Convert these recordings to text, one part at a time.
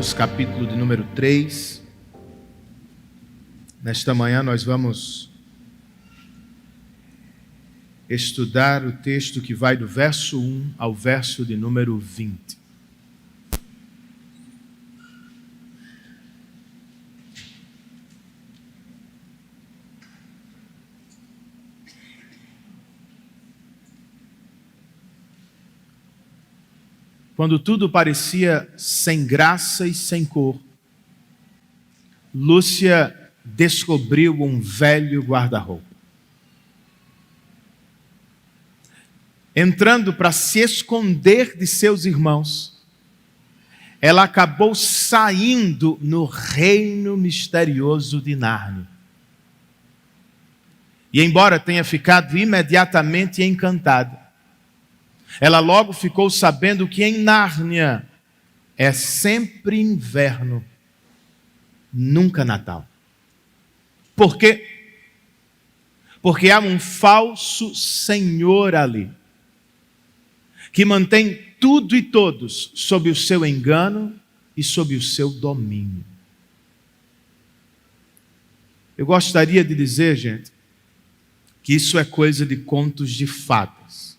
Romanos, capítulo de número 3. Nesta manhã nós vamos estudar o texto que vai do verso 1 ao verso de número 20. Quando tudo parecia sem graça e sem cor, Lúcia descobriu um velho guarda-roupa. Entrando para se esconder de seus irmãos, ela acabou saindo no reino misterioso de Nárnia. E embora tenha ficado imediatamente encantada, ela logo ficou sabendo que em Nárnia é sempre inverno, nunca Natal. Por quê? Porque há um falso senhor ali, que mantém tudo e todos sob o seu engano e sob o seu domínio. Eu gostaria de dizer, gente, que isso é coisa de contos de fadas.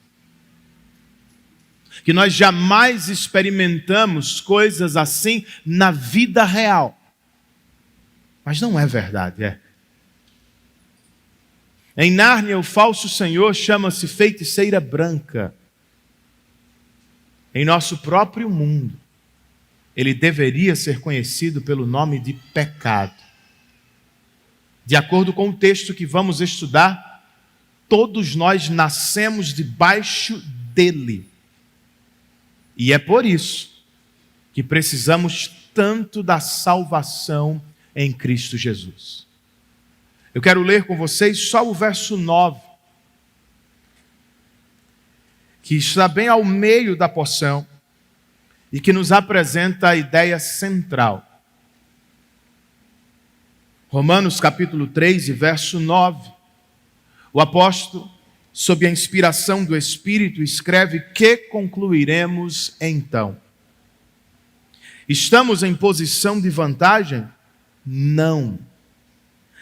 Que nós jamais experimentamos coisas assim na vida real. Mas não é verdade, é. Em Nárnia, o falso senhor chama-se feiticeira branca. Em nosso próprio mundo, ele deveria ser conhecido pelo nome de pecado. De acordo com o texto que vamos estudar, todos nós nascemos debaixo dele. E é por isso que precisamos tanto da salvação em Cristo Jesus. Eu quero ler com vocês só o verso 9, que está bem ao meio da porção e que nos apresenta a ideia central. Romanos capítulo 3 e verso 9. O apóstolo, sob a inspiração do Espírito, escreve: que concluiremos então? Estamos em posição de vantagem? Não.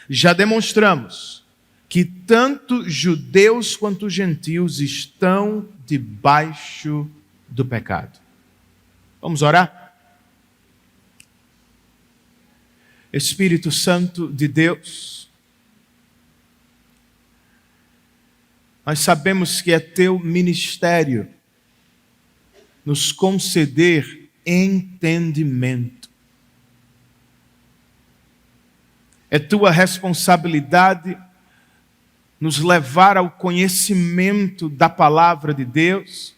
Já demonstramos que tanto judeus quanto gentios estão debaixo do pecado. Vamos orar? Espírito Santo de Deus, nós sabemos que é teu ministério nos conceder entendimento. É tua responsabilidade nos levar ao conhecimento da palavra de Deus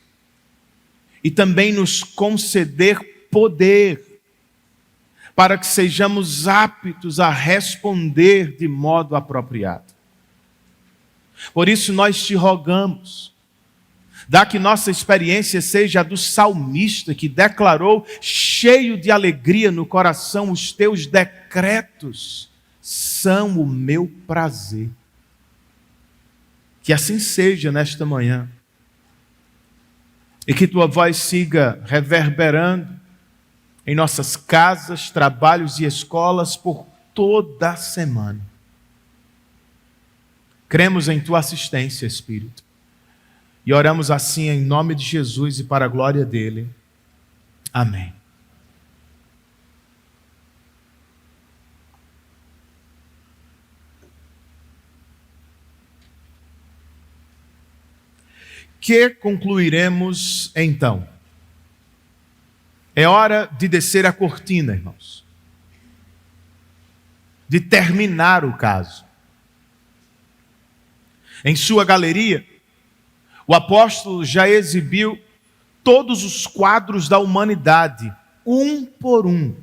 e também nos conceder poder para que sejamos aptos a responder de modo apropriado. Por isso nós te rogamos, dá que nossa experiência seja a do salmista que declarou, cheio de alegria no coração: os teus decretos são o meu prazer. Que assim seja nesta manhã, e que tua voz siga reverberando em nossas casas, trabalhos e escolas por toda a semana. Cremos em tua assistência, Espírito, e oramos assim em nome de Jesus e para a glória dele. Amém. Que concluiremos então? É hora de descer a cortina, irmãos. De terminar o caso. Em sua galeria, o apóstolo já exibiu todos os quadros da humanidade, um por um.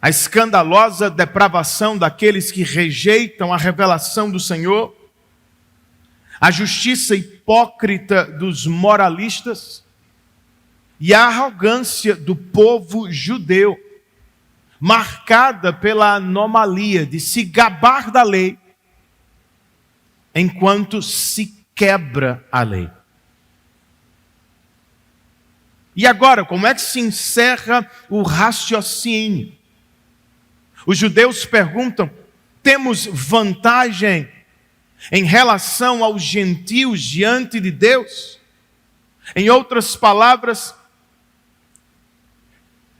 A escandalosa depravação daqueles que rejeitam a revelação do Senhor, a justiça hipócrita dos moralistas e a arrogância do povo judeu, marcada pela anomalia de se gabar da lei enquanto se quebra a lei. E agora, como é que se encerra o raciocínio? Os judeus perguntam: temos vantagem em relação aos gentios diante de Deus? Em outras palavras,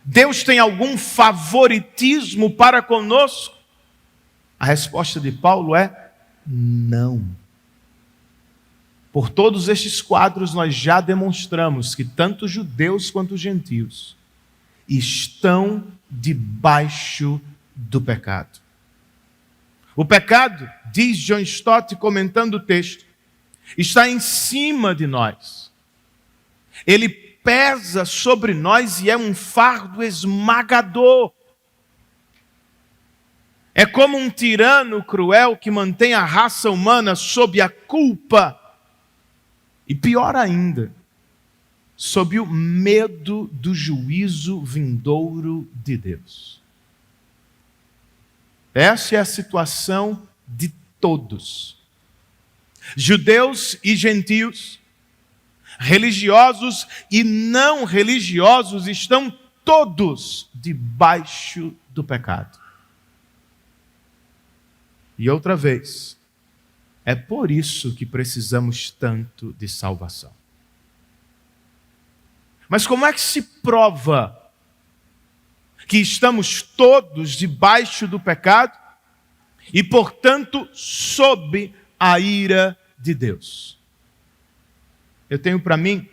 Deus tem algum favoritismo para conosco? A resposta de Paulo é não. Por todos estes quadros nós já demonstramos que tanto judeus quanto gentios estão debaixo do pecado. O pecado, diz John Stott comentando o texto, está em cima de nós. Ele pesa sobre nós e é um fardo esmagador. É como um tirano cruel que mantém a raça humana sob a culpa. E pior ainda, sob o medo do juízo vindouro de Deus. Essa é a situação de todos. Judeus e gentios, religiosos e não religiosos, estão todos debaixo do pecado. E outra vez, é por isso que precisamos tanto de salvação. Mas como é que se prova que estamos todos debaixo do pecado e, portanto, sob a ira de Deus? Eu tenho para mim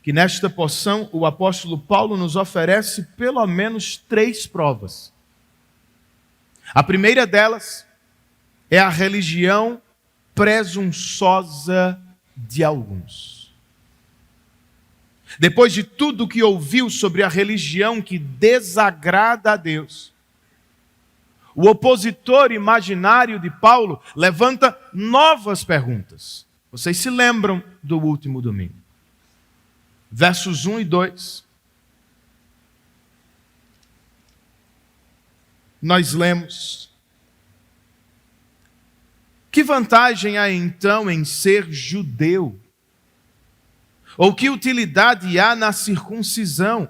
que nesta porção o apóstolo Paulo nos oferece pelo menos 3 provas. A primeira delas é a religião presunçosa de alguns. Depois de tudo que ouviu sobre a religião que desagrada a Deus, o opositor imaginário de Paulo levanta novas perguntas. Vocês se lembram do último domingo? Versos 1 e 2. Nós lemos: que vantagem há então em ser judeu? Ou que utilidade há na circuncisão?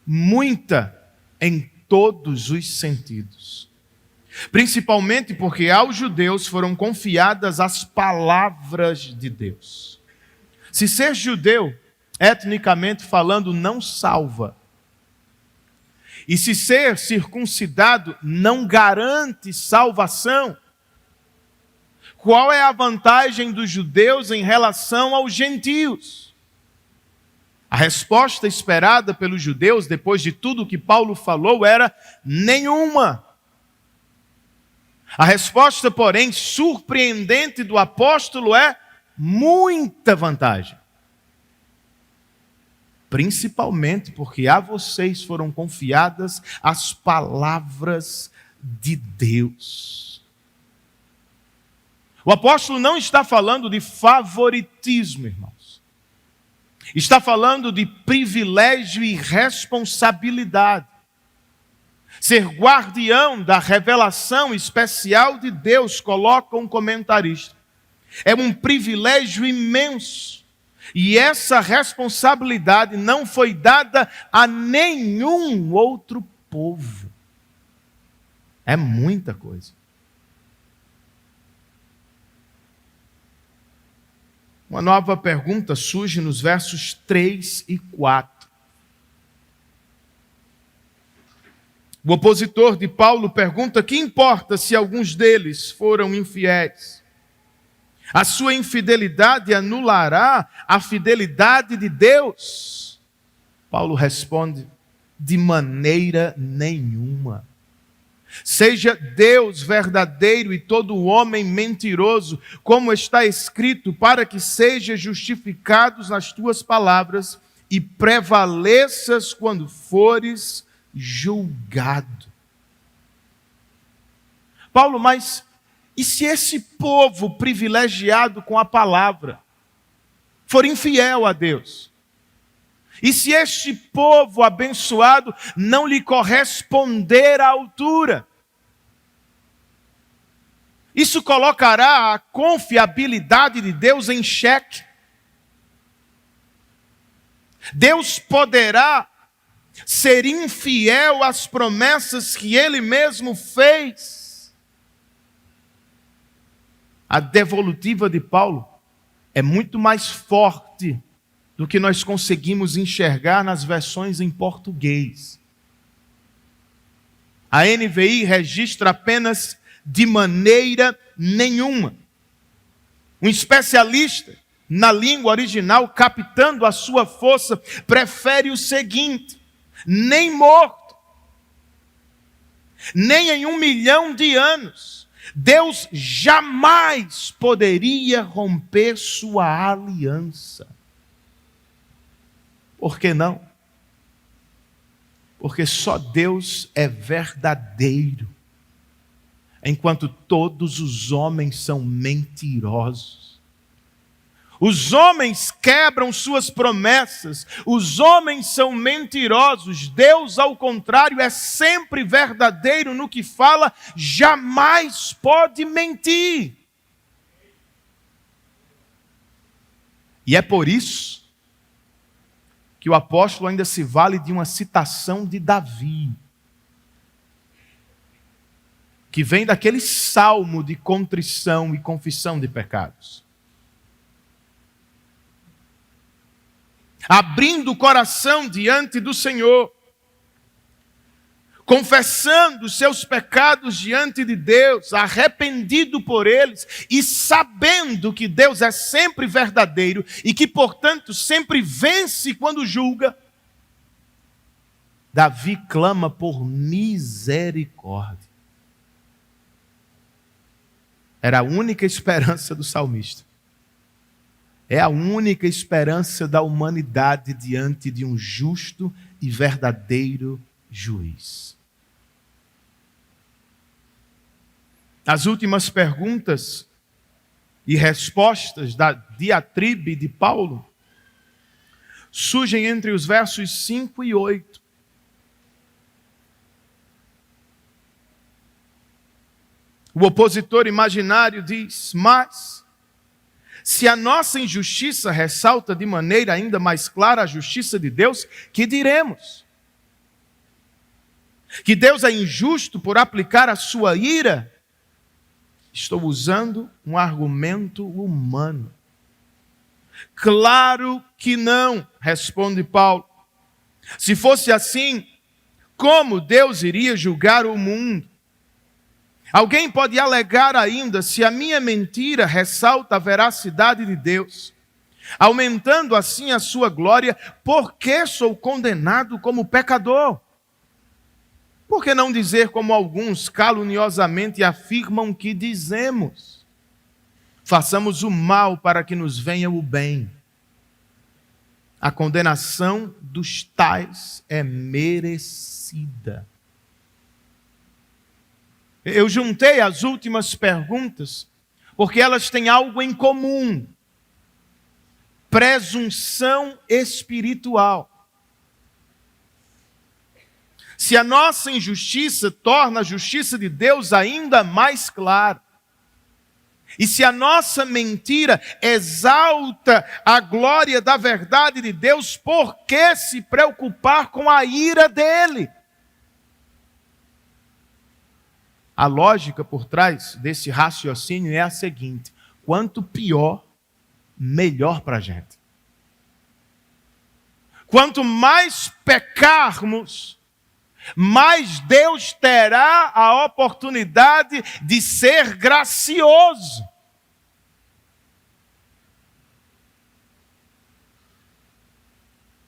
Muita em todos os sentidos. Principalmente porque aos judeus foram confiadas as palavras de Deus. Se ser judeu, etnicamente falando, não salva. E se ser circuncidado não garante salvação, qual é a vantagem dos judeus em relação aos gentios? A resposta esperada pelos judeus, depois de tudo que Paulo falou, era nenhuma. A resposta, porém, surpreendente do apóstolo é muita vantagem. Principalmente porque a vocês foram confiadas as palavras de Deus. O apóstolo não está falando de favoritismo, irmãos. Está falando de privilégio e responsabilidade. Ser guardião da revelação especial de Deus, coloca um comentarista, é um privilégio imenso. E essa responsabilidade não foi dada a nenhum outro povo. É muita coisa. Uma nova pergunta surge nos versos 3 e 4. O opositor de Paulo pergunta: que importa se alguns deles foram infiéis? A sua infidelidade anulará a fidelidade de Deus? Paulo responde: de maneira nenhuma. Seja Deus verdadeiro e todo homem mentiroso, como está escrito, para que sejam justificados nas tuas palavras e prevaleças quando fores julgado. Paulo, mas e se esse povo privilegiado com a palavra for infiel a Deus? E se este povo abençoado não lhe corresponder à altura? Isso colocará a confiabilidade de Deus em xeque. Deus poderá ser infiel às promessas que Ele mesmo fez? A devolutiva de Paulo é muito mais forte do que nós conseguimos enxergar nas versões em português. A NVI registra apenas de maneira nenhuma. Um especialista na língua original, captando a sua força, prefere o seguinte: nem morto, nem em 1 milhão de anos, Deus jamais poderia romper sua aliança. Por que não? Porque só Deus é verdadeiro, enquanto todos os homens são mentirosos. Os homens quebram suas promessas, os homens são mentirosos. Deus, ao contrário, é sempre verdadeiro no que fala, jamais pode mentir. E é por isso que o apóstolo ainda se vale de uma citação de Davi, que vem daquele salmo de contrição e confissão de pecados. Abrindo o coração diante do Senhor, confessando os seus pecados diante de Deus, arrependido por eles e sabendo que Deus é sempre verdadeiro e que, portanto, sempre vence quando julga, Davi clama por misericórdia. Era a única esperança do salmista. É a única esperança da humanidade diante de um justo e verdadeiro juiz. As últimas perguntas e respostas da diatribe de Paulo surgem entre os versos 5 e 8. O opositor imaginário diz: mas se a nossa injustiça ressalta de maneira ainda mais clara a justiça de Deus, que diremos? Que Deus é injusto por aplicar a sua ira? Estou usando um argumento humano. Claro que não, responde Paulo. Se fosse assim, como Deus iria julgar o mundo? Alguém pode alegar ainda: se a minha mentira ressalta a veracidade de Deus, aumentando assim a sua glória, por que sou condenado como pecador? Por que não dizer como alguns caluniosamente afirmam que dizemos? Façamos o mal para que nos venha o bem. A condenação dos tais é merecida. Eu juntei as últimas perguntas porque elas têm algo em comum: presunção espiritual. Se a nossa injustiça torna a justiça de Deus ainda mais clara, e se a nossa mentira exalta a glória da verdade de Deus, por que se preocupar com a ira dele? A lógica por trás desse raciocínio é a seguinte: quanto pior, melhor para a gente. Quanto mais pecarmos, mais Deus terá a oportunidade de ser gracioso.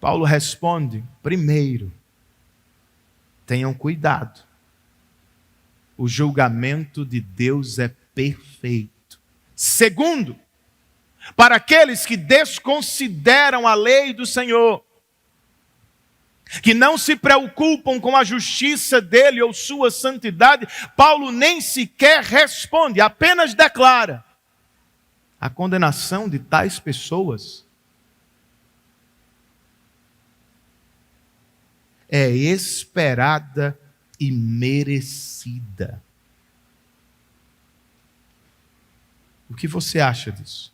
Paulo responde: primeiro, tenham cuidado. O julgamento de Deus é perfeito. Segundo, para aqueles que desconsideram a lei do Senhor, que não se preocupam com a justiça dele ou sua santidade, Paulo nem sequer responde, apenas declara: a condenação de tais pessoas é esperada e merecida. O que você acha disso?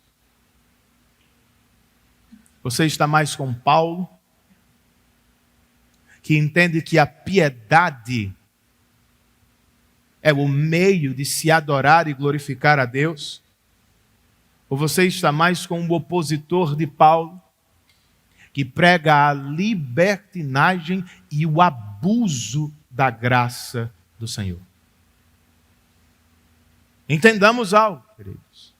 Você está mais com Paulo que entende que a piedade é o meio de se adorar e glorificar a Deus? Ou você está mais com o opositor de Paulo, que prega a libertinagem e o abuso da graça do Senhor? Entendamos algo, queridos.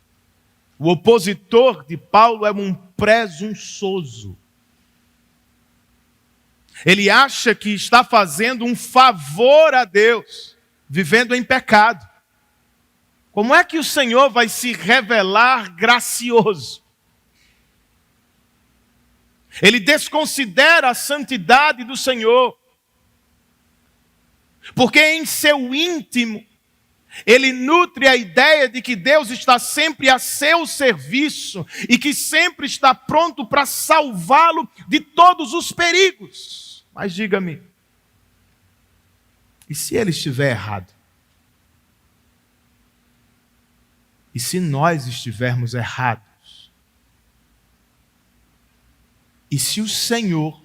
O opositor de Paulo é um presunçoso. Ele acha que está fazendo um favor a Deus, vivendo em pecado. Como é que o Senhor vai se revelar gracioso? Ele desconsidera a santidade do Senhor, porque em seu íntimo ele nutre a ideia de que Deus está sempre a seu serviço e que sempre está pronto para salvá-lo de todos os perigos. Mas diga-me, e se ele estiver errado? E se nós estivermos errados? E se o Senhor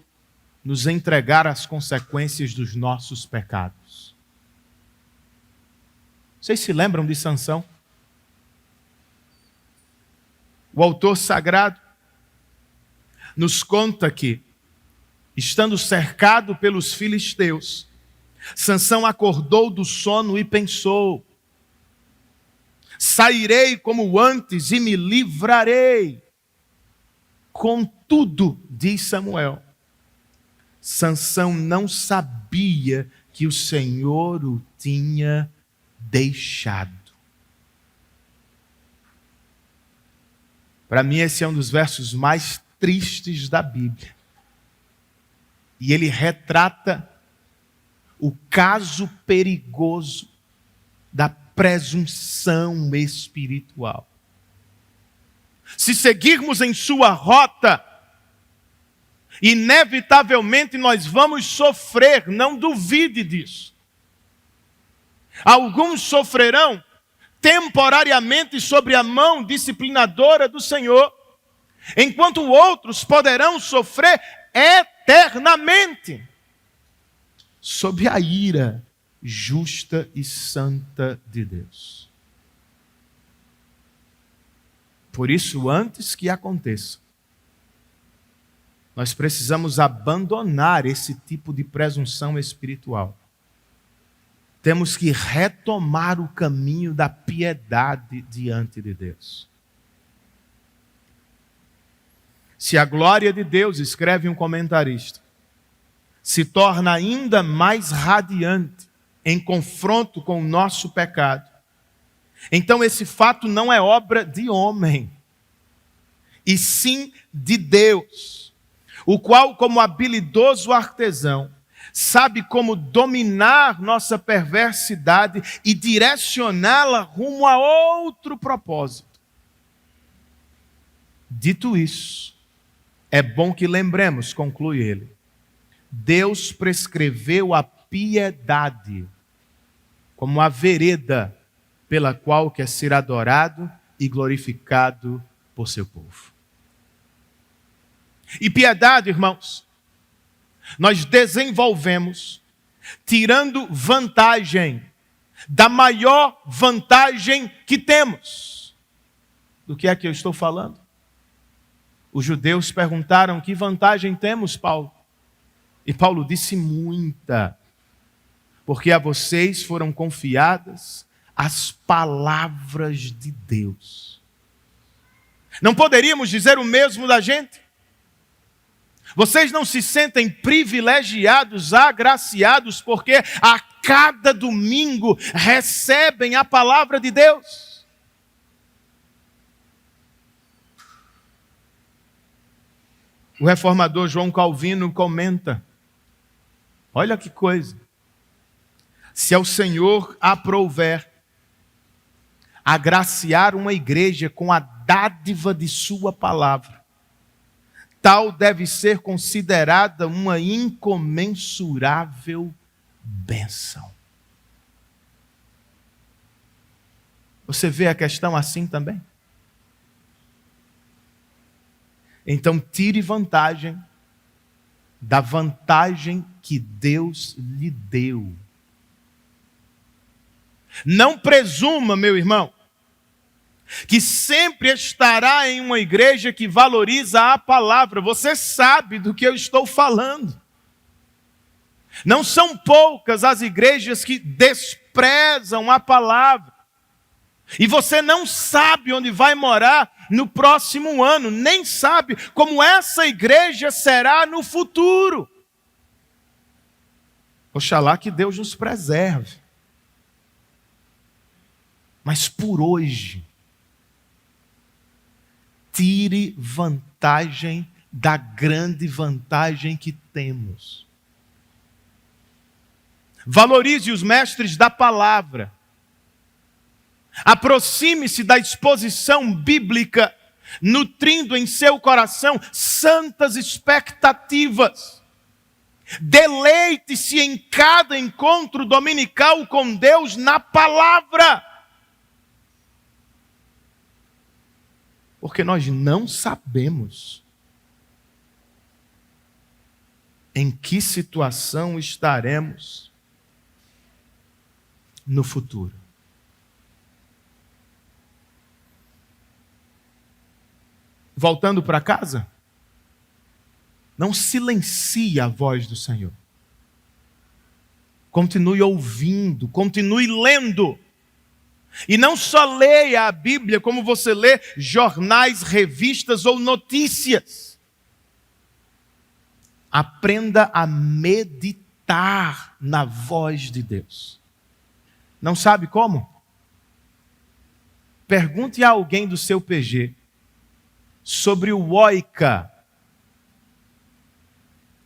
nos entregar as consequências dos nossos pecados? Vocês se lembram de Sansão? O autor sagrado nos conta que, estando cercado pelos filisteus, Sansão acordou do sono e pensou: sairei como antes e me livrarei. Contudo, diz Samuel, Sansão não sabia que o Senhor o tinha deixado. Para mim, esse é um dos versos mais tristes da Bíblia. E ele retrata o caso perigoso da presunção espiritual. Se seguirmos em sua rota, inevitavelmente nós vamos sofrer, não duvide disso. Alguns sofrerão temporariamente sobre a mão disciplinadora do Senhor, enquanto outros poderão sofrer eternamente sob a ira justa e santa de Deus. Por isso, antes que aconteça, nós precisamos abandonar esse tipo de presunção espiritual. Temos que retomar o caminho da piedade diante de Deus. Se a glória de Deus, escreve um comentarista, se torna ainda mais radiante em confronto com o nosso pecado, então esse fato não é obra de homem, e sim de Deus, o qual, como habilidoso artesão, sabe como dominar nossa perversidade e direcioná-la rumo a outro propósito. Dito isso, é bom que lembremos, conclui ele, Deus prescreveu a piedade como a vereda pela qual quer ser adorado e glorificado por seu povo. E piedade, irmãos, nós desenvolvemos tirando vantagem da maior vantagem que temos. Do que é que eu estou falando? Os judeus perguntaram: que vantagem temos, Paulo? E Paulo disse: muita, porque a vocês foram confiadas as palavras de Deus. Não poderíamos dizer o mesmo da gente? Vocês não se sentem privilegiados, agraciados, porque a cada domingo recebem a palavra de Deus? O reformador João Calvino comenta: olha que coisa, se ao Senhor aprouver agraciar uma igreja com a dádiva de sua palavra, tal deve ser considerada uma incomensurável bênção. Você vê a questão assim também? Então tire vantagem da vantagem que Deus lhe deu. Não presuma, meu irmão, que sempre estará em uma igreja que valoriza a palavra. Você sabe do que eu estou falando. Não são poucas as igrejas que desprezam a palavra. E você não sabe onde vai morar no próximo ano, nem sabe como essa igreja será no futuro. Oxalá que Deus nos preserve. Mas por hoje, tire vantagem da grande vantagem que temos. Valorize os mestres da palavra. Aproxime-se da exposição bíblica, nutrindo em seu coração santas expectativas. Deleite-se em cada encontro dominical com Deus na palavra. Porque nós não sabemos em que situação estaremos no futuro. Voltando para casa, não silencie a voz do Senhor. Continue ouvindo, continue lendo. E não só leia a Bíblia como você lê jornais, revistas ou notícias. Aprenda a meditar na voz de Deus. Não sabe como? Pergunte a alguém do seu PG sobre o OICA.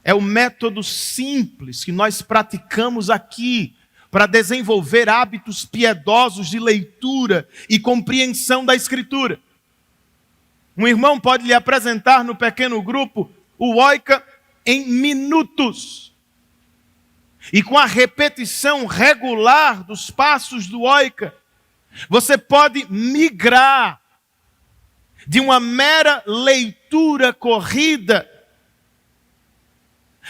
É o método simples que nós praticamos aqui para desenvolver hábitos piedosos de leitura e compreensão da Escritura. Um irmão pode lhe apresentar no pequeno grupo o OICA em minutos. E com a repetição regular dos passos do OICA, você pode migrar de uma mera leitura corrida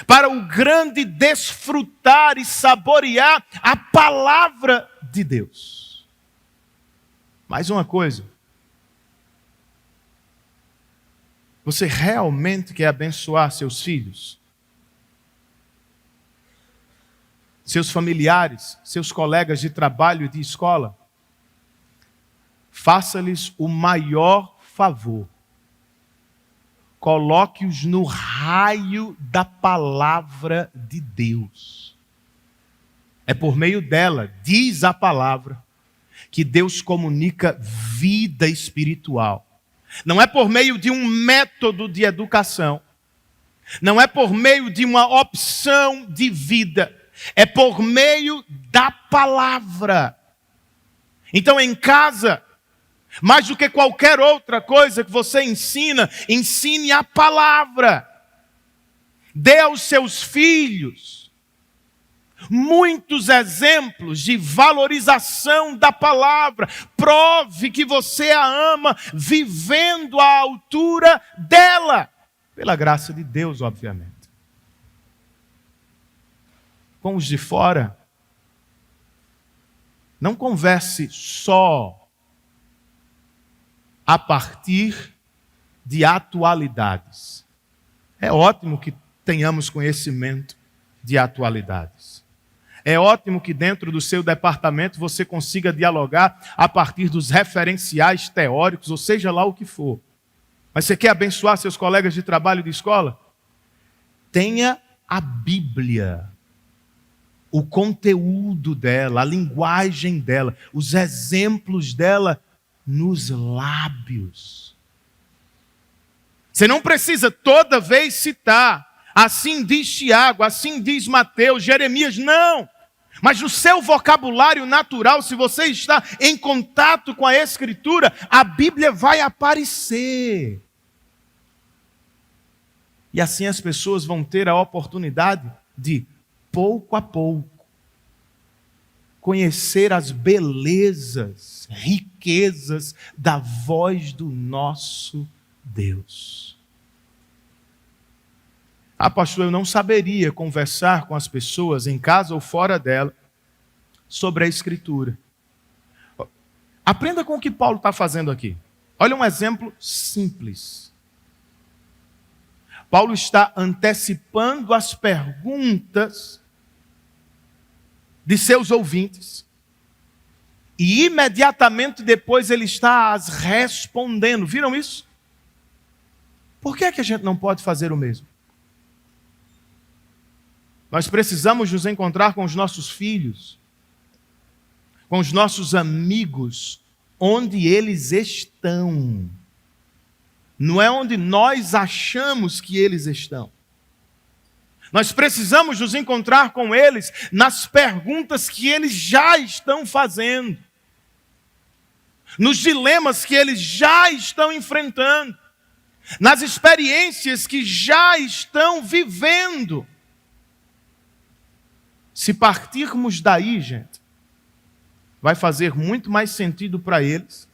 para o grande desfrutar e saborear a palavra de Deus. Mais uma coisa. Você realmente quer abençoar seus filhos? Seus familiares, seus colegas de trabalho e de escola? Faça-lhes o maior favor. Coloque-os no raio da palavra de Deus. É por meio dela, diz a palavra, que Deus comunica vida espiritual. Não é por meio de um método de educação. Não é por meio de uma opção de vida. É por meio da palavra. Então, em casa, mais do que qualquer outra coisa que você ensine a palavra. Dê aos seus filhos muitos exemplos de valorização da palavra. Prove que você a ama vivendo à altura dela. Pela graça de Deus, obviamente. Com os de fora, não converse só a partir de atualidades. É ótimo que tenhamos conhecimento de atualidades. É ótimo que dentro do seu departamento você consiga dialogar a partir dos referenciais teóricos, ou seja lá o que for. Mas você quer abençoar seus colegas de trabalho e de escola? Tenha a Bíblia, o conteúdo dela, a linguagem dela, os exemplos dela nos lábios. Você não precisa toda vez citar, assim diz Tiago, assim diz Mateus, Jeremias, não. Mas no seu vocabulário natural, se você está em contato com a Escritura, a Bíblia vai aparecer. E assim as pessoas vão ter a oportunidade de, pouco a pouco, conhecer as belezas, riquezas da voz do nosso Deus. Ah, pastor, eu não saberia conversar com as pessoas em casa ou fora dela sobre a Escritura. Aprenda com o que Paulo está fazendo aqui. Olha um exemplo simples. Paulo está antecipando as perguntas de seus ouvintes e imediatamente depois ele está as respondendo. Viram isso? Por que é que a gente não pode fazer o mesmo? Nós precisamos nos encontrar com os nossos filhos, com os nossos amigos, onde eles estão. Não é onde nós achamos que eles estão. Nós precisamos nos encontrar com eles nas perguntas que eles já estão fazendo, nos dilemas que eles já estão enfrentando, nas experiências que já estão vivendo. Se partirmos daí, gente, vai fazer muito mais sentido para eles.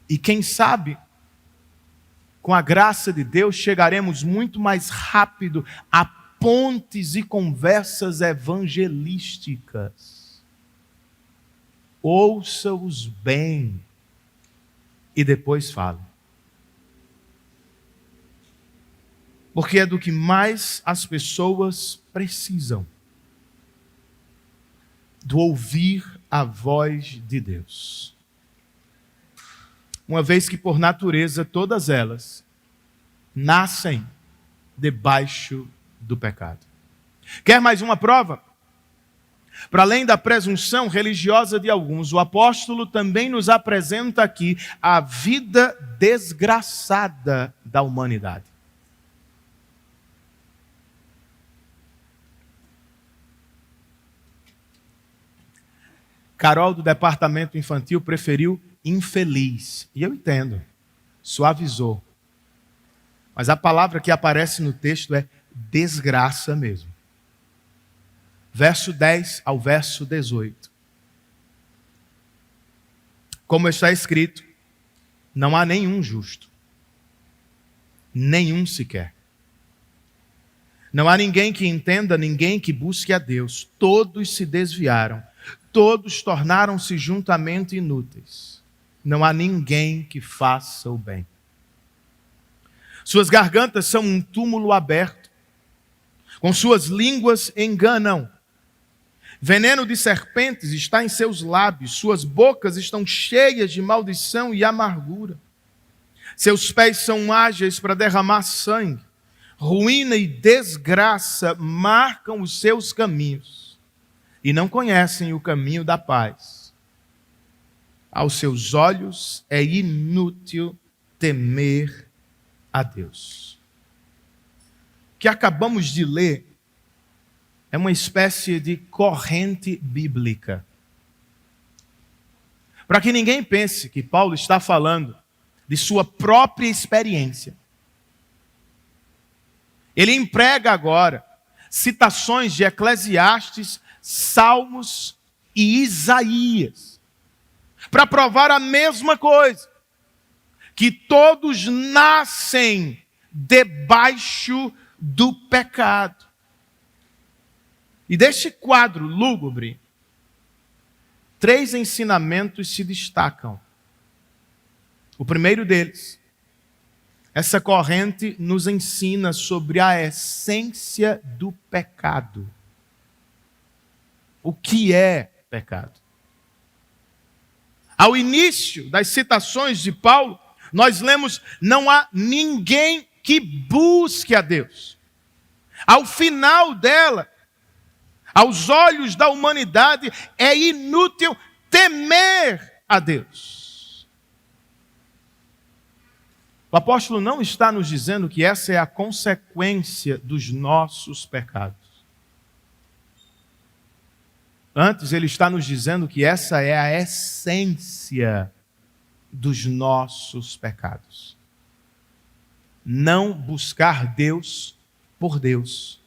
E quem sabe, com a graça de Deus, chegaremos muito mais rápido a pontes e conversas evangelísticas. Ouça-os bem e depois fale. Porque é do que mais as pessoas precisam. Do ouvir a voz de Deus. Uma vez que, por natureza, todas elas nascem debaixo do pecado. Quer mais uma prova? Para além da presunção religiosa de alguns, o apóstolo também nos apresenta aqui a vida desgraçada da humanidade. Carol, do departamento infantil, preferiu infeliz. E eu entendo, suavizou. Mas a palavra que aparece no texto é desgraça mesmo. Verso 10 ao verso 18. Como está escrito, não há nenhum justo. Nenhum sequer. Não há ninguém que entenda, ninguém que busque a Deus. Todos se desviaram. Todos tornaram-se juntamente inúteis. Não há ninguém que faça o bem. Suas gargantas são um túmulo aberto. Com suas línguas enganam. Veneno de serpentes está em seus lábios. Suas bocas estão cheias de maldição e amargura. Seus pés são ágeis para derramar sangue. Ruína e desgraça marcam os seus caminhos. E não conhecem o caminho da paz. Aos seus olhos é inútil temer a Deus. O que acabamos de ler é uma espécie de corrente bíblica. Para que ninguém pense que Paulo está falando de sua própria experiência. Ele emprega agora citações de Eclesiastes, Salmos e Isaías, para provar a mesma coisa, que todos nascem debaixo do pecado. E deste quadro lúgubre, 3 ensinamentos se destacam. O primeiro deles, essa corrente nos ensina sobre a essência do pecado. O que é pecado? Ao início das citações de Paulo, nós lemos: não há ninguém que busque a Deus. Ao final dela, aos olhos da humanidade, é inútil temer a Deus. O apóstolo não está nos dizendo que essa é a consequência dos nossos pecados. Antes, ele está nos dizendo que essa é a essência dos nossos pecados. Não buscar Deus por Deus.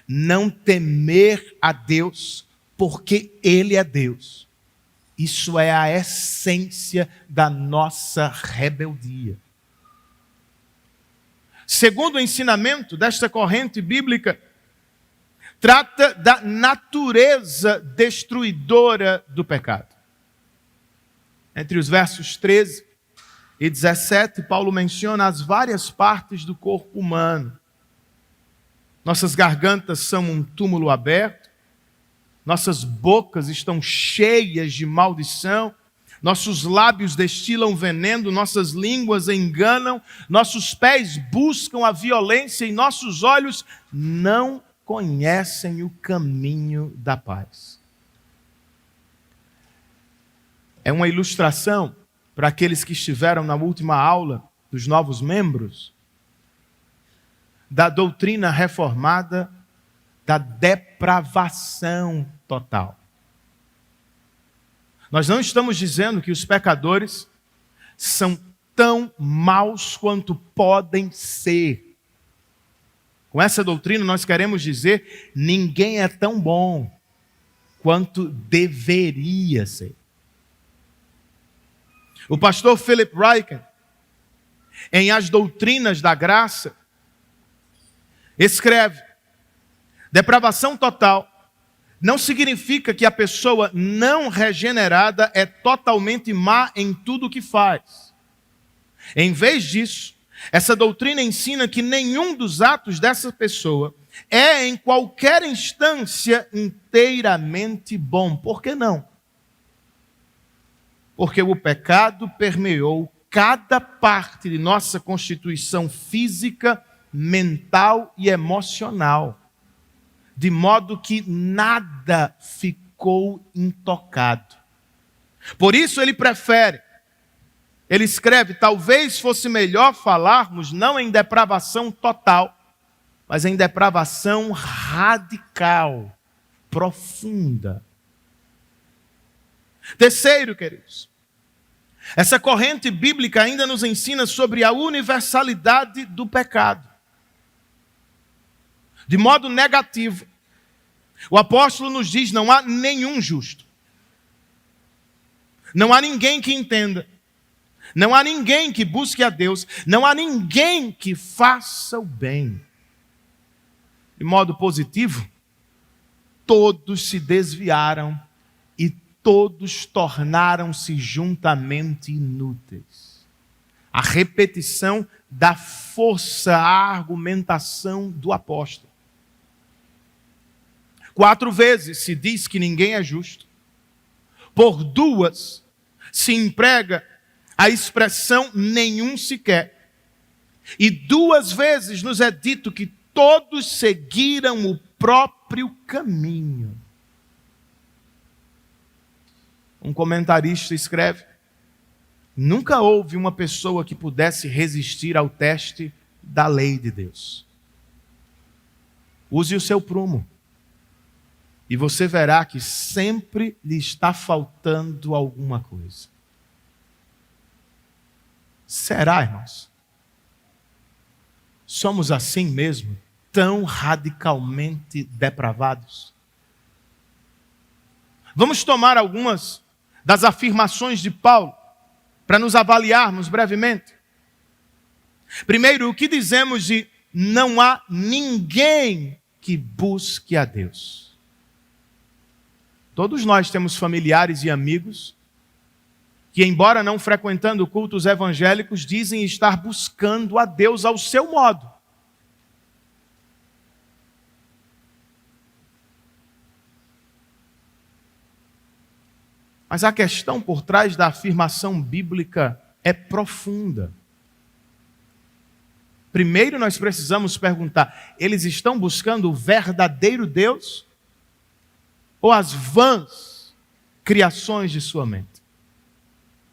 Não temer a Deus porque Ele é Deus. Isso é a essência da nossa rebeldia. segundo o ensinamento desta corrente bíblica, trata da natureza destruidora do pecado. Entre os versos 13 e 17, Paulo menciona as várias partes do corpo humano. Nossas gargantas são um túmulo aberto, nossas bocas estão cheias de maldição, nossos lábios destilam veneno, nossas línguas enganam, nossos pés buscam a violência e nossos olhos não conhecem o caminho da paz. É uma ilustração para aqueles que estiveram na última aula dos novos membros da doutrina reformada da depravação total. Nós não estamos dizendo que os pecadores são tão maus quanto podem ser. Com essa doutrina nós queremos dizer, ninguém é tão bom quanto deveria ser. O pastor Philip Ryken, em As Doutrinas da Graça, escreve: depravação total não significa que a pessoa não regenerada é totalmente má em tudo o que faz. Em vez disso, essa doutrina ensina que nenhum dos atos dessa pessoa é, em qualquer instância, inteiramente bom. Por que não? Porque o pecado permeou cada parte de nossa constituição física, mental e emocional, de modo que nada ficou intocado. Por isso ele escreve, talvez fosse melhor falarmos não em depravação total, mas em depravação radical, profunda. Terceiro, queridos, essa corrente bíblica ainda nos ensina sobre a universalidade do pecado. De modo negativo, o apóstolo nos diz, não há nenhum justo. Não há ninguém que entenda. Não há ninguém que busque a Deus. Não há ninguém que faça o bem. De modo positivo, todos se desviaram e todos tornaram-se juntamente inúteis. A repetição dá força à argumentação do apóstolo. 4 vezes se diz que ninguém é justo. Por 2 se emprega a expressão nenhum sequer. E 2 vezes nos é dito que todos seguiram o próprio caminho. Um comentarista escreve: nunca houve uma pessoa que pudesse resistir ao teste da lei de Deus. Use o seu prumo e você verá que sempre lhe está faltando alguma coisa. Será, irmãos? Somos assim mesmo, tão radicalmente depravados? Vamos tomar algumas das afirmações de Paulo para nos avaliarmos brevemente. Primeiro, o que dizemos de não há ninguém que busque a Deus? Todos nós temos familiares e amigos que, embora não frequentando cultos evangélicos, dizem estar buscando a Deus ao seu modo. Mas a questão por trás da afirmação bíblica é profunda. Primeiro nós precisamos perguntar, eles estão buscando o verdadeiro Deus ou as vãs criações de sua mente?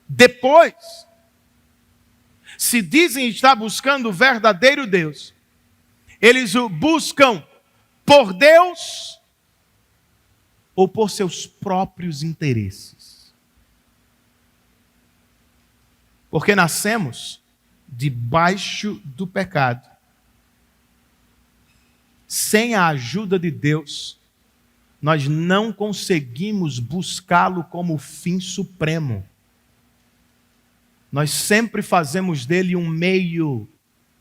Depois, se dizem estar buscando o verdadeiro Deus, eles o buscam por Deus ou por seus próprios interesses? Porque nascemos debaixo do pecado. Sem a ajuda de Deus, nós não conseguimos buscá-lo como fim supremo. Nós sempre fazemos dele um meio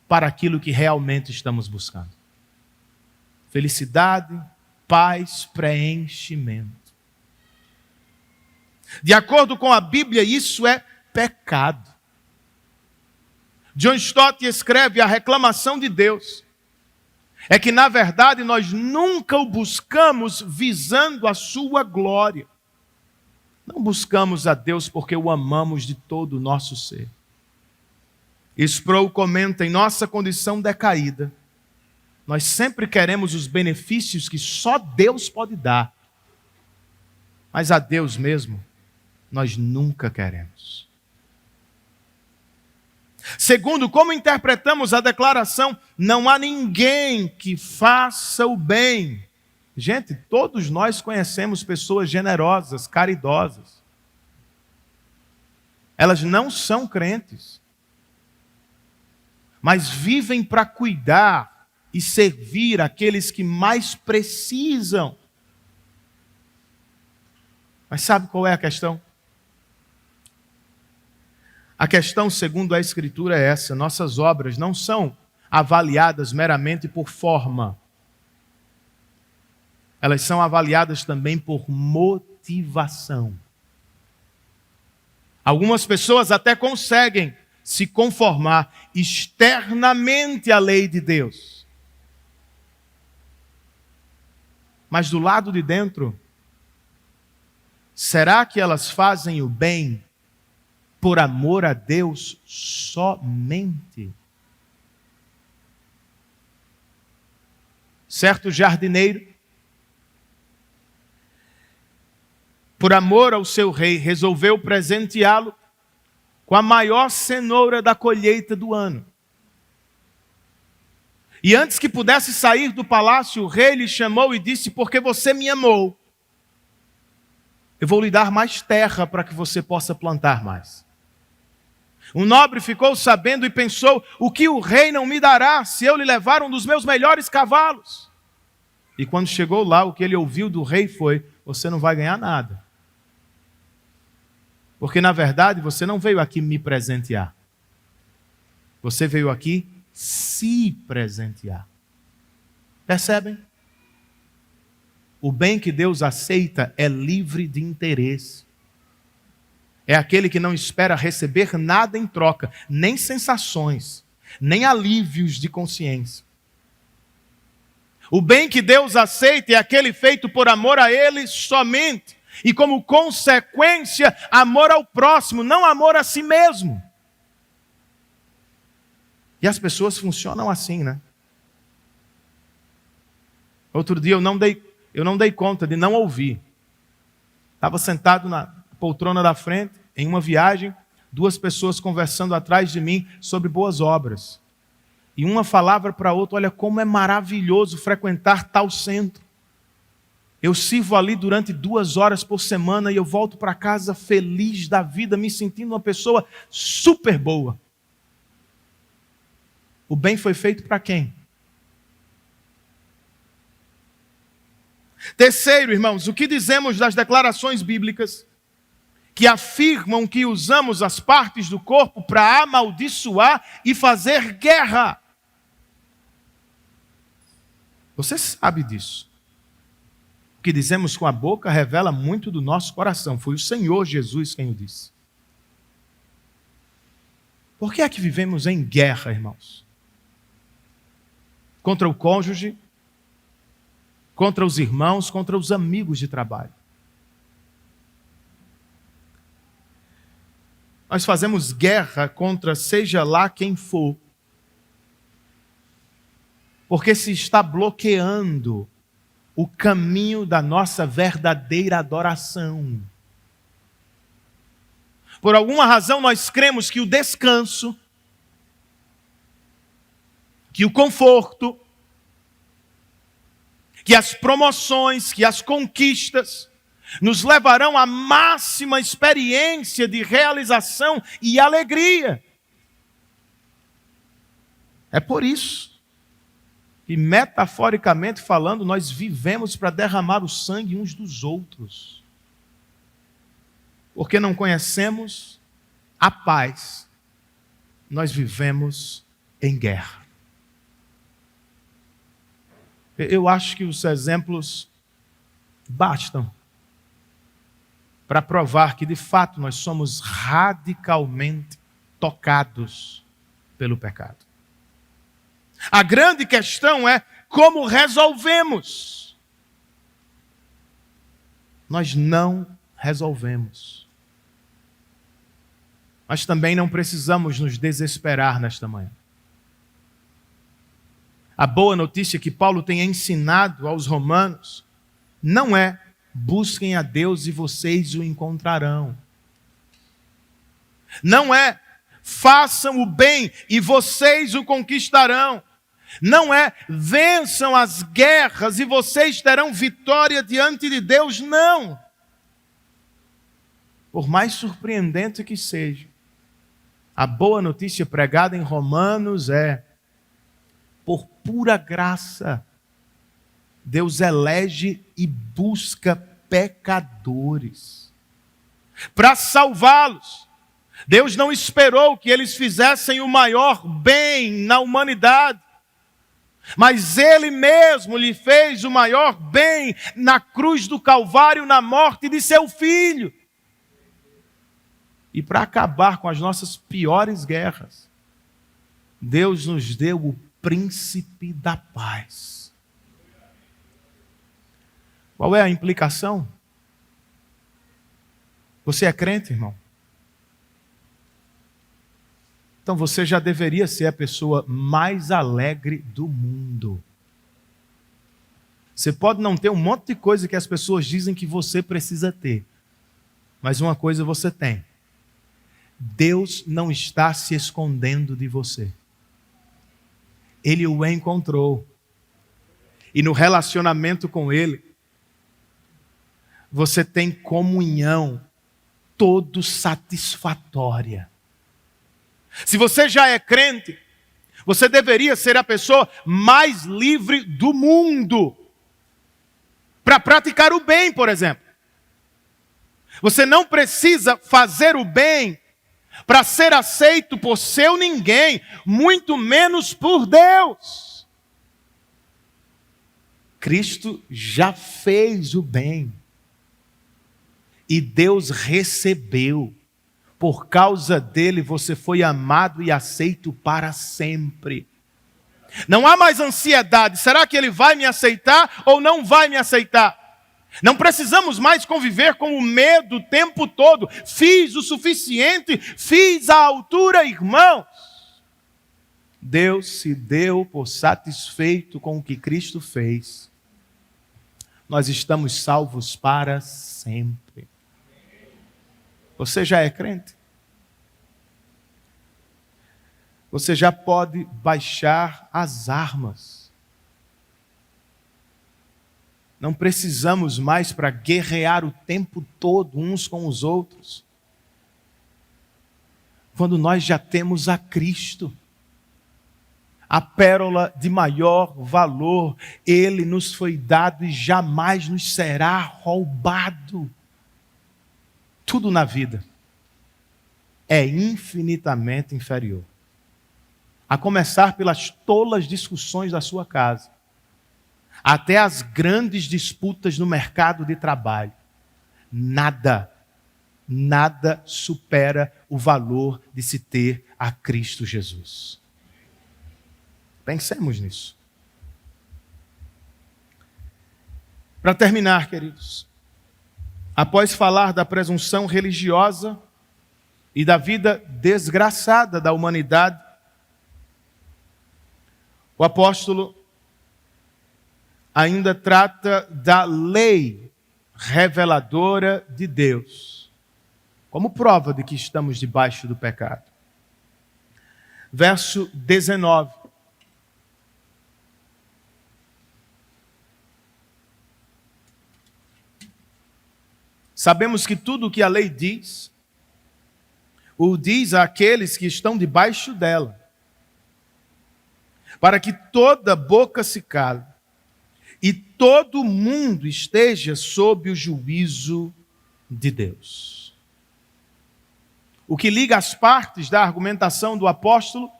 para aquilo que realmente estamos buscando. Felicidade, paz, preenchimento. De acordo com a Bíblia, isso é pecado. John Stott escreve: a reclamação de Deus é que, na verdade, nós nunca o buscamos visando a sua glória. Não buscamos a Deus porque o amamos de todo o nosso ser. Sproul comenta: em nossa condição decaída, nós sempre queremos os benefícios que só Deus pode dar. Mas a Deus mesmo, nós nunca queremos. Segundo, como interpretamos a declaração: não há ninguém que faça o bem. Gente, todos nós conhecemos pessoas generosas, caridosas. Elas não são crentes, mas vivem para cuidar e servir aqueles que mais precisam. Mas sabe qual é a questão? A questão, segundo a Escritura, é essa: nossas obras não são avaliadas meramente por forma. Elas são avaliadas também por motivação. Algumas pessoas até conseguem se conformar externamente à lei de Deus. Mas do lado de dentro, será que elas fazem o bem por amor a Deus somente? Certo jardineiro, por amor ao seu rei, resolveu presenteá-lo com a maior cenoura da colheita do ano. E antes que pudesse sair do palácio, o rei lhe chamou e disse: porque você me amou, eu vou lhe dar mais terra para que você possa plantar mais. O nobre ficou sabendo e pensou: o que o rei não me dará se eu lhe levar um dos meus melhores cavalos? E quando chegou lá, o que ele ouviu do rei foi: você não vai ganhar nada. Porque, na verdade, você não veio aqui me presentear. Você veio aqui se presentear. Percebem? O bem que Deus aceita é livre de interesse. É aquele que não espera receber nada em troca, nem sensações, nem alívios de consciência. O bem que Deus aceita é aquele feito por amor a Ele somente. E como consequência, amor ao próximo, não amor a si mesmo. E as pessoas funcionam assim, né? Outro dia eu não dei conta de não ouvir. Estava sentado na poltrona da frente, em uma viagem, duas pessoas conversando atrás de mim sobre boas obras. E uma falava para a outra: olha como é maravilhoso frequentar tal centro. Eu sirvo ali durante 2 horas por semana e eu volto para casa feliz da vida, me sentindo uma pessoa super boa. O bem foi feito para quem? Terceiro, irmãos, o que dizemos das declarações bíblicas que afirmam que usamos as partes do corpo para amaldiçoar e fazer guerra? Você sabe disso. O que dizemos com a boca revela muito do nosso coração. Foi o Senhor Jesus quem o disse. Por que é que vivemos em guerra, irmãos? Contra o cônjuge, contra os irmãos, contra os amigos de trabalho. Nós fazemos guerra contra seja lá quem for, porque se está bloqueando o caminho da nossa verdadeira adoração. Por alguma razão nós cremos que o descanso, que o conforto, que as promoções, que as conquistas nos levarão à máxima experiência de realização e alegria. É por isso que, metaforicamente falando, nós vivemos para derramar o sangue uns dos outros. Porque não conhecemos a paz, nós vivemos em guerra. Eu acho que os exemplos bastam para provar que, de fato, nós somos radicalmente tocados pelo pecado. A grande questão é como resolvemos. Nós não resolvemos. Mas também não precisamos nos desesperar nesta manhã. A boa notícia que Paulo tem ensinado aos romanos não é: busquem a Deus e vocês o encontrarão. Não é: façam o bem e vocês o conquistarão. Não é: vençam as guerras e vocês terão vitória diante de Deus. Não. Por mais surpreendente que seja, a boa notícia pregada em Romanos é: por pura graça, Deus elege e busca pecadores para salvá-los. Deus não esperou que eles fizessem o maior bem na humanidade, mas Ele mesmo lhe fez o maior bem na cruz do Calvário, na morte de seu Filho. E para acabar com as nossas piores guerras, Deus nos deu o príncipe da paz. Qual é a implicação? Você é crente, irmão? Então você já deveria ser a pessoa mais alegre do mundo. Você pode não ter um monte de coisa que as pessoas dizem que você precisa ter, mas uma coisa você tem: Deus não está se escondendo de você. Ele o encontrou. E no relacionamento com Ele, você tem comunhão todo satisfatória. Se você já é crente, você deveria ser a pessoa mais livre do mundo para praticar o bem, por exemplo. Você não precisa fazer o bem para ser aceito por seu ninguém, muito menos por Deus. Cristo já fez o bem e Deus recebeu. Por causa dele você foi amado e aceito para sempre. Não há mais ansiedade: será que ele vai me aceitar ou não vai me aceitar? Não precisamos mais conviver com o medo o tempo todo. Fiz o suficiente, fiz a altura, irmãos. Deus se deu por satisfeito com o que Cristo fez. Nós estamos salvos para sempre. Você já é crente? Você já pode baixar as armas. Não precisamos mais para guerrear o tempo todo uns com os outros. Quando nós já temos a Cristo, a pérola de maior valor, Ele nos foi dado e jamais nos será roubado. Tudo na vida é infinitamente inferior. A começar pelas tolas discussões da sua casa, até as grandes disputas no mercado de trabalho. Nada supera o valor de se ter a Cristo Jesus. Pensemos nisso. Para terminar, queridos, após falar da presunção religiosa e da vida desgraçada da humanidade, o apóstolo ainda trata da lei reveladora de Deus, como prova de que estamos debaixo do pecado. Verso 19. Sabemos que tudo o que a lei diz, o diz àqueles que estão debaixo dela, para que toda boca se cale e todo mundo esteja sob o juízo de Deus. O que liga as partes da argumentação do apóstolo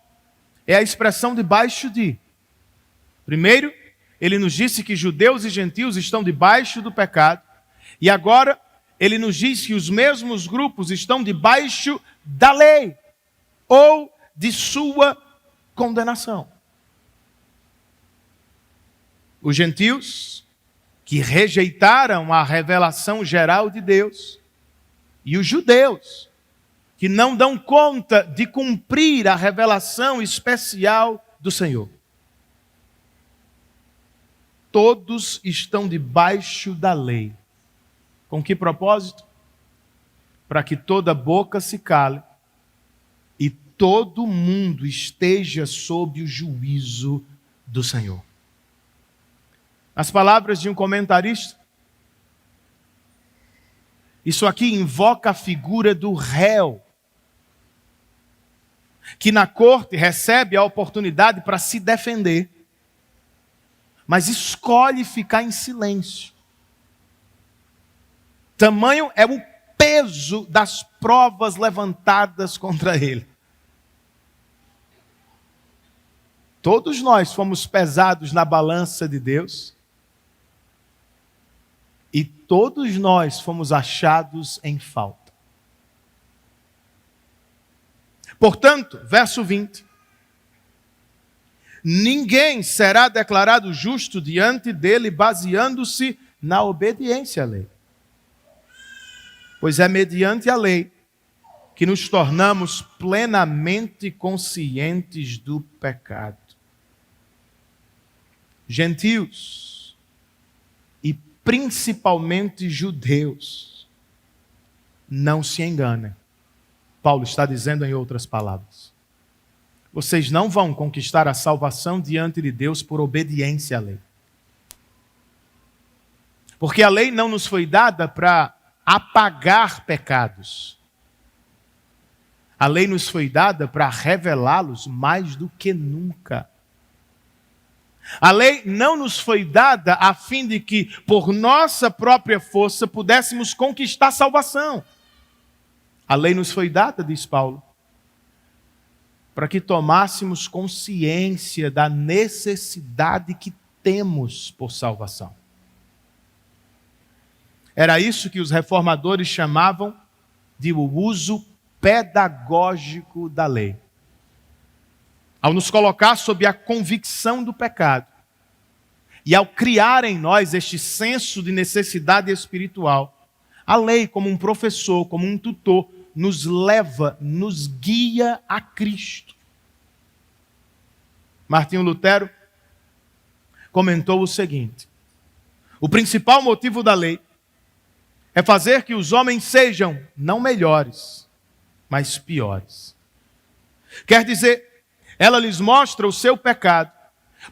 é a expressão debaixo de. Primeiro, ele nos disse que judeus e gentios estão debaixo do pecado. E agora, ele nos diz que os mesmos grupos estão debaixo da lei, ou de sua condenação. Os gentios, que rejeitaram a revelação geral de Deus, e os judeus, que não dão conta de cumprir a revelação especial do Senhor. Todos estão debaixo da lei. Com que propósito? Para que toda boca se cale e todo mundo esteja sob o juízo do Senhor. As palavras de um comentarista, isso aqui invoca a figura do réu, que na corte recebe a oportunidade para se defender, mas escolhe ficar em silêncio. Tamanho é o peso das provas levantadas contra ele. Todos nós fomos pesados na balança de Deus e todos nós fomos achados em falta. Portanto, verso 20. Ninguém será declarado justo diante dele baseando-se na obediência à lei. Pois é mediante a lei que nos tornamos plenamente conscientes do pecado. Gentios e principalmente judeus, não se enganem. Paulo está dizendo em outras palavras. Vocês não vão conquistar a salvação diante de Deus por obediência à lei. Porque a lei não nos foi dada para apagar pecados. A lei nos foi dada para revelá-los mais do que nunca. A lei não nos foi dada a fim de que, por nossa própria força, pudéssemos conquistar a salvação. A lei nos foi dada, diz Paulo, para que tomássemos consciência da necessidade que temos por salvação. Era isso que os reformadores chamavam de o uso pedagógico da lei. Ao nos colocar sob a convicção do pecado e ao criar em nós este senso de necessidade espiritual, a lei, como um professor, como um tutor, nos leva, nos guia a Cristo. Martinho Lutero comentou o seguinte: o principal motivo da lei é fazer que os homens sejam não melhores, mas piores. Quer dizer, ela lhes mostra o seu pecado,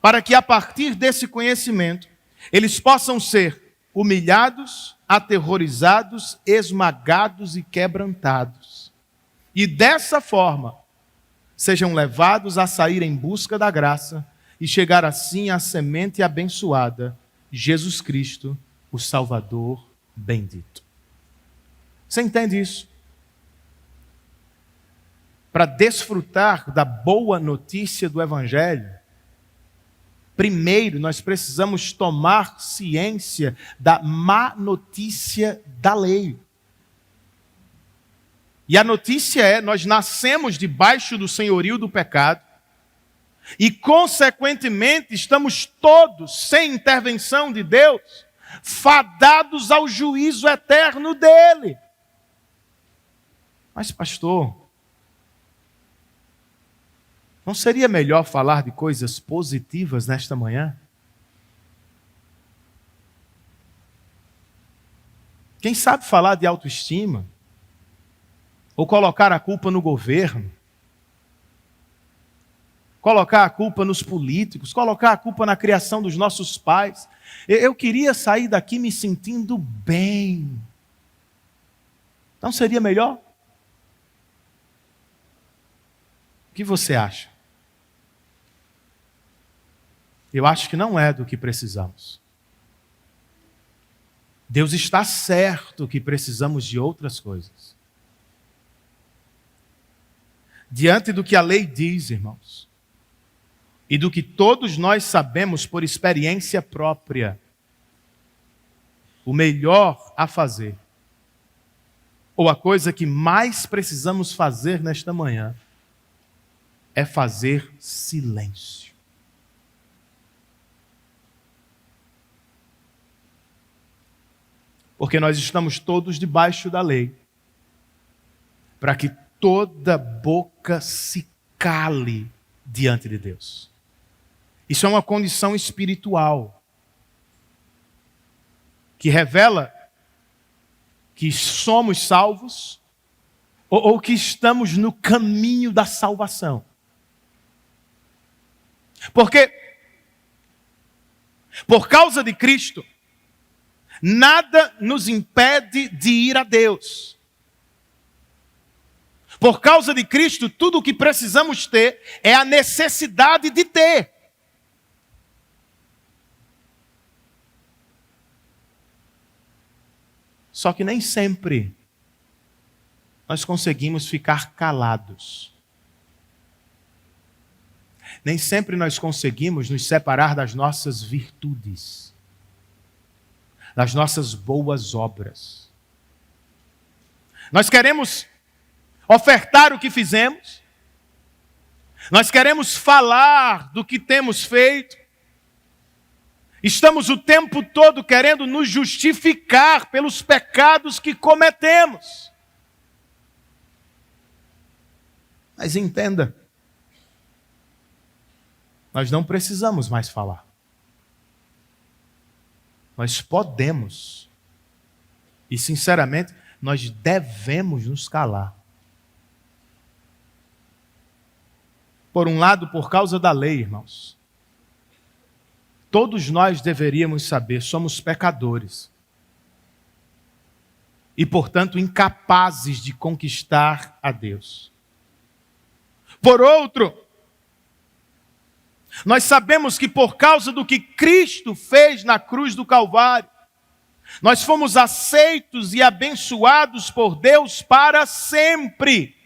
para que a partir desse conhecimento, eles possam ser humilhados, aterrorizados, esmagados e quebrantados. E dessa forma, sejam levados a sair em busca da graça e chegar assim à semente abençoada, Jesus Cristo, o Salvador bendito. Você entende isso? Para desfrutar da boa notícia do Evangelho, primeiro nós precisamos tomar ciência da má notícia da lei. E a notícia é: nós nascemos debaixo do senhorio do pecado e, consequentemente, estamos todos, sem intervenção de Deus, fadados ao juízo eterno dele. Mas, pastor, não seria melhor falar de coisas positivas nesta manhã? Quem sabe falar de autoestima? Ou colocar a culpa no governo? Colocar a culpa nos políticos? Colocar a culpa na criação dos nossos pais? Eu queria sair daqui me sentindo bem. Não seria melhor? O que você acha? Eu acho que não é do que precisamos. Deus está certo que precisamos de outras coisas. Diante do que a lei diz, irmãos, e do que todos nós sabemos por experiência própria, o melhor a fazer, ou a coisa que mais precisamos fazer nesta manhã, é fazer silêncio. Porque nós estamos todos debaixo da lei, para que toda boca se cale diante de Deus. Isso é uma condição espiritual, que revela que somos salvos ou que estamos no caminho da salvação. Porque, por causa de Cristo, nada nos impede de ir a Deus. Por causa de Cristo, tudo o que precisamos ter é a necessidade de ter. Só que nem sempre nós conseguimos ficar calados. Nem sempre nós conseguimos nos separar das nossas virtudes, das nossas boas obras. Nós queremos ofertar o que fizemos, nós queremos falar do que temos feito, estamos o tempo todo querendo nos justificar pelos pecados que cometemos. Mas entenda, nós não precisamos mais falar. Nós podemos, e sinceramente, nós devemos nos calar. Por um lado, por causa da lei, irmãos. Todos nós deveríamos saber, somos pecadores. E, portanto, incapazes de conquistar a Deus. Por outro, nós sabemos que por causa do que Cristo fez na cruz do Calvário, nós fomos aceitos e abençoados por Deus para sempre.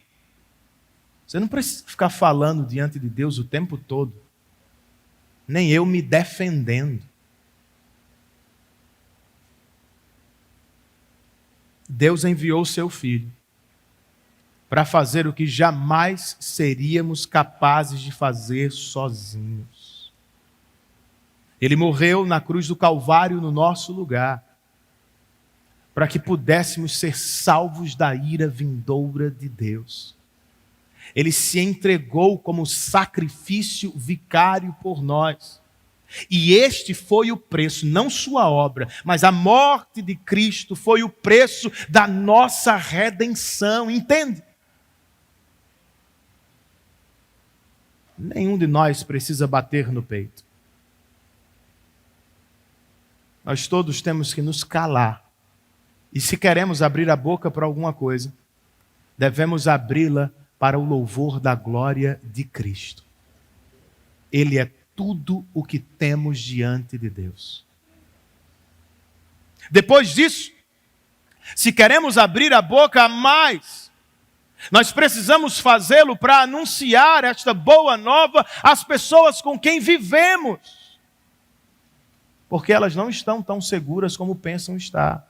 Você não precisa ficar falando diante de Deus o tempo todo, nem eu me defendendo. Deus enviou o seu Filho para fazer o que jamais seríamos capazes de fazer sozinhos. Ele morreu na cruz do Calvário no nosso lugar, para que pudéssemos ser salvos da ira vindoura de Deus. Ele se entregou como sacrifício vicário por nós. E este foi o preço, não sua obra, mas a morte de Cristo foi o preço da nossa redenção, entende? Nenhum de nós precisa bater no peito. Nós todos temos que nos calar. E se queremos abrir a boca para alguma coisa, devemos abri-la para o louvor da glória de Cristo. Ele é tudo o que temos diante de Deus. Depois disso, se queremos abrir a boca a mais, nós precisamos fazê-lo para anunciar esta boa nova às pessoas com quem vivemos. Porque elas não estão tão seguras como pensam estar.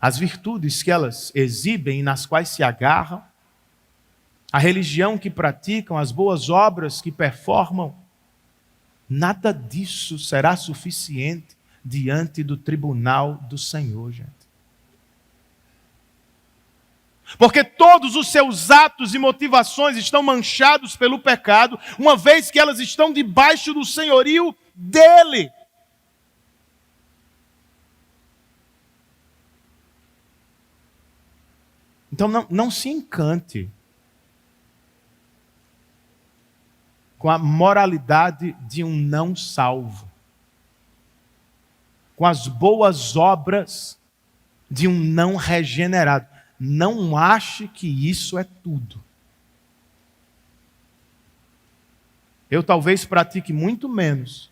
As virtudes que elas exibem e nas quais se agarram, a religião que praticam, as boas obras que performam, nada disso será suficiente diante do tribunal do Senhor, gente. Porque todos os seus atos e motivações estão manchados pelo pecado, uma vez que elas estão debaixo do senhorio dele. Então não se encante com a moralidade de um não salvo, com as boas obras de um não regenerado. Não ache que isso é tudo. Eu talvez pratique muito menos,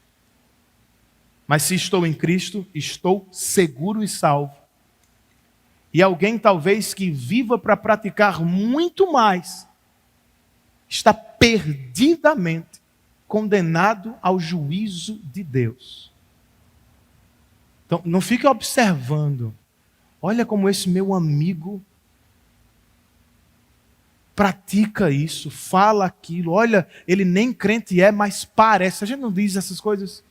mas se estou em Cristo, estou seguro e salvo. E alguém talvez que viva para praticar muito mais, está perdidamente condenado ao juízo de Deus. Então, não fique observando. Olha como esse meu amigo pratica isso, fala aquilo. Olha, ele nem crente é, mas parece. A gente não diz essas coisas.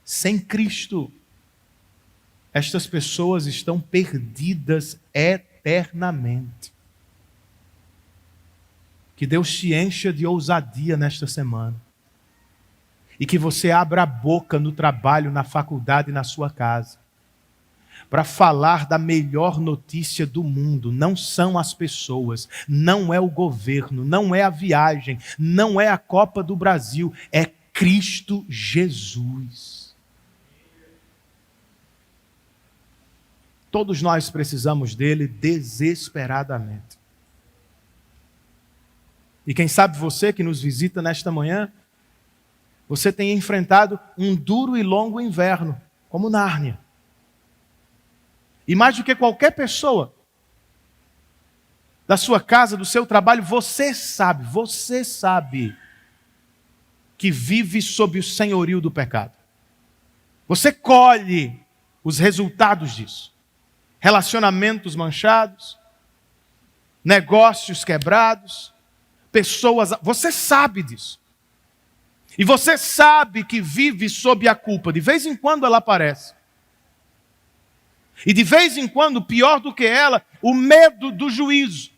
Sem Cristo, estas pessoas estão perdidas eternamente. Que Deus te encha de ousadia nesta semana. E que você abra a boca no trabalho, na faculdade, na sua casa. Para falar da melhor notícia do mundo. Não são as pessoas, não é o governo, não é a viagem, não é a Copa do Brasil. É Cristo Jesus. Todos nós precisamos dele desesperadamente. E quem sabe você que nos visita nesta manhã, você tem enfrentado um duro e longo inverno, como Nárnia. E mais do que qualquer pessoa da sua casa, do seu trabalho, você sabe que vive sob o senhorio do pecado. Você colhe os resultados disso. Relacionamentos manchados, negócios quebrados, pessoas... Você sabe disso. E você sabe que vive sob a culpa. De vez em quando ela aparece. E de vez em quando, pior do que ela, o medo do juízo.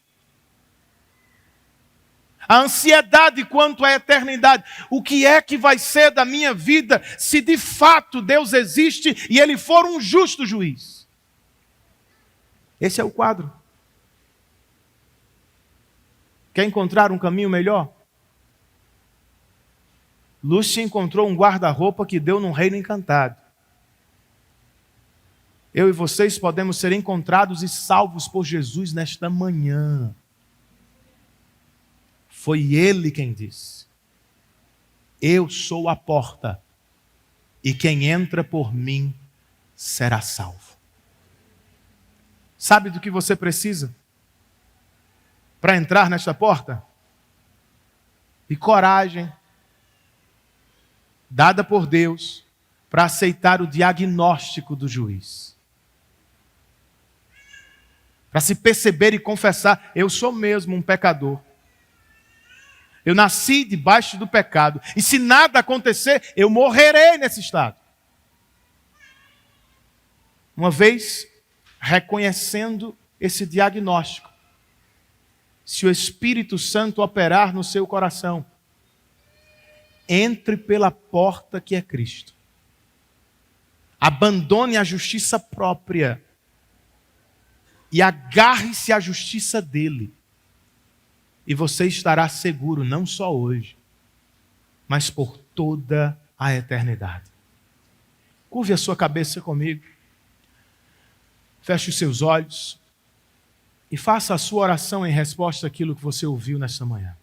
A ansiedade quanto à eternidade. O que é que vai ser da minha vida se de fato Deus existe e Ele for um justo juiz? Esse é o quadro. Quer encontrar um caminho melhor? Lúcia encontrou um guarda-roupa que deu num reino encantado. Eu e vocês podemos ser encontrados e salvos por Jesus nesta manhã. Foi Ele quem disse: eu sou a porta, e quem entra por mim será salvo. Sabe do que você precisa para entrar nesta porta? E coragem, dada por Deus, para aceitar o diagnóstico do juiz. Para se perceber e confessar: eu sou mesmo um pecador. Eu nasci debaixo do pecado. E se nada acontecer, eu morrerei nesse estado. Uma vez reconhecendo esse diagnóstico, se o Espírito Santo operar no seu coração, entre pela porta que é Cristo. Abandone a justiça própria e agarre-se à justiça dele. E você estará seguro não só hoje, mas por toda a eternidade. Curve a sua cabeça comigo. Feche os seus olhos e faça a sua oração em resposta àquilo que você ouviu nesta manhã.